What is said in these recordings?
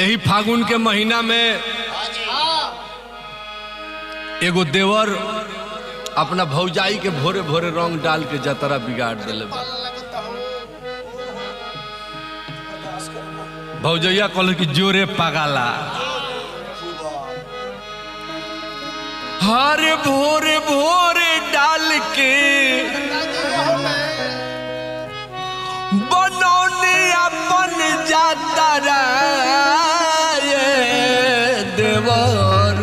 यही फागुन के महीना में एगो देवर अपना भौजाई के भोरे भोरे रंग डाल के जतरा बिगाड़ दिले। भौजैया कहल कि जोरे पगाला हर भोरे भोरे डाल के बनौने अपन जातरा देवर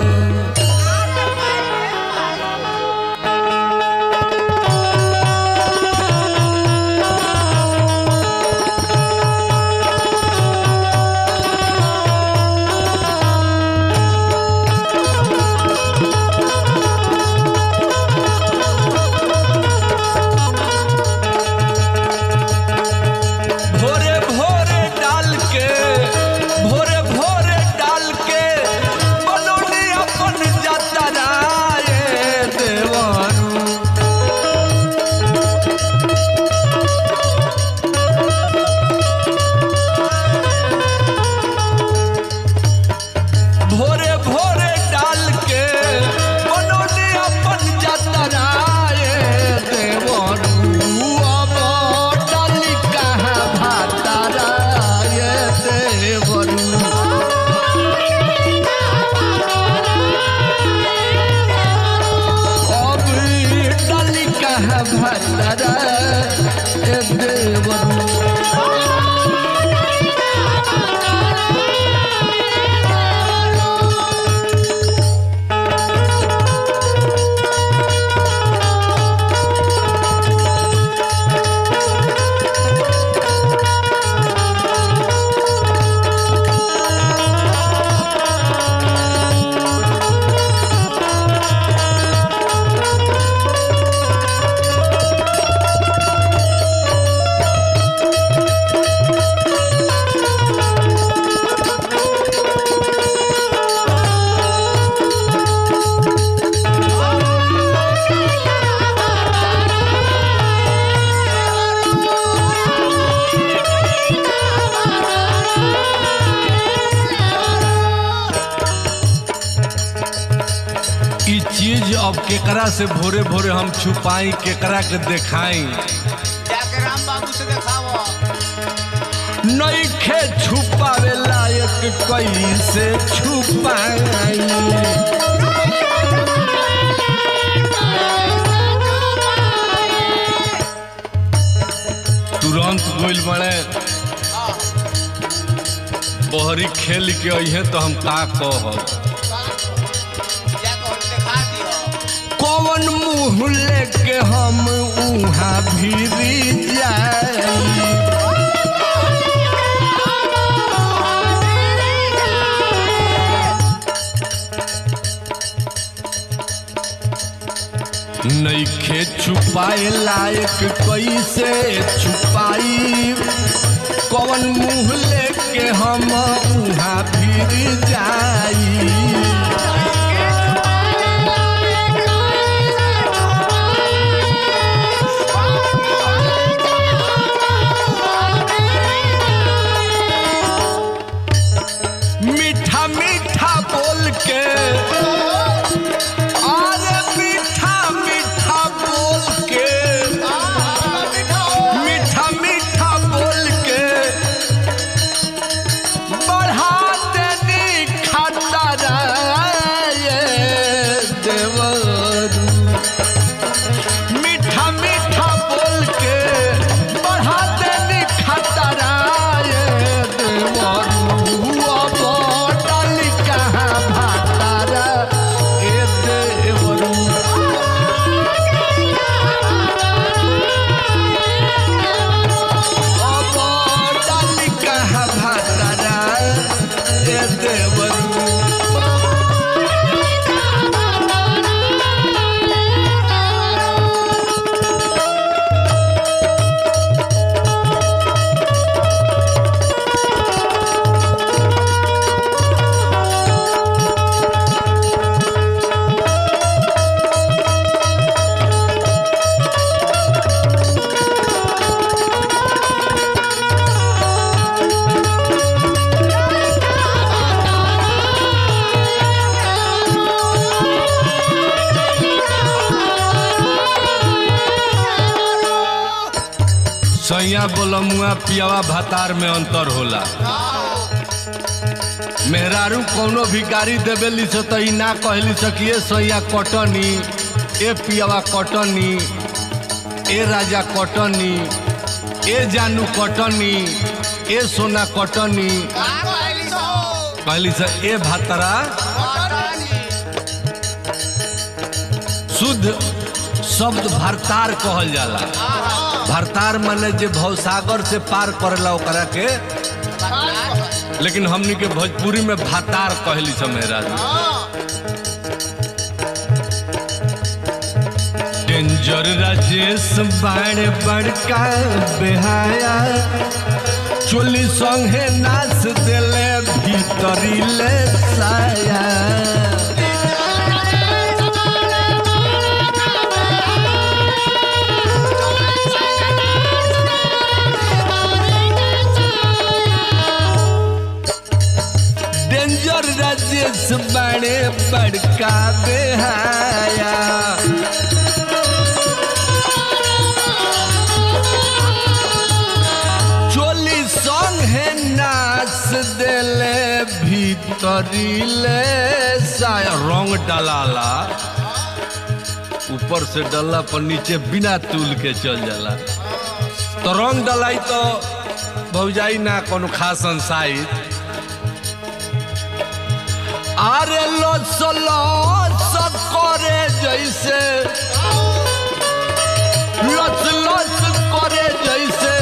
चीज अब केकरा से भोरे भोरे हम छुपाई केकरा के देखाई जाके राम बाबू से देखावो नइखे छुपावे लायक कैसे छुपाई तुरंत गोइल बड़े बहरी खेल के अइहे तो हम का कहब कौन मुँह लेके हम उहाँ भीरी जाई नइखे छुपाए लायक कैसे छुपाई कौन मुँह लेके हम उहाँ भीरी जाई बोलमुआ पियावा भातार में अंतर होला। मेहरारू कौनो भी गाड़ी देवे ली सो तो ना कहली सकिए सैया कटनी, ए पियावा कटनी, ए राजा कटनी, ए जानू कटनी, ए सोना कटनी, कहली से ए भातरा। शुद्ध शब्द भरतार कहल जाला। भरतार माने जे भवसागर से पार करेला ओकरा के, लेकिन हमनी के भोजपुरी में भातार कहली मेहरा। डेंजर राजेश बाड़ बड़का बेहाया, चोली संगे नाच देले भीतरी ले साया। डेंजर राजेश बड़े बड़का बेहाया, चोली संगे नाच देले भीतरी ले साया। रंग डालाला ऊपर से डला पर नीचे बिना तुल के चल जाला। तो रंग डलाई तो भौजाई ना कोनो खास अंसाई। अरे लस लस करे जैसे, लस लस करे जैसे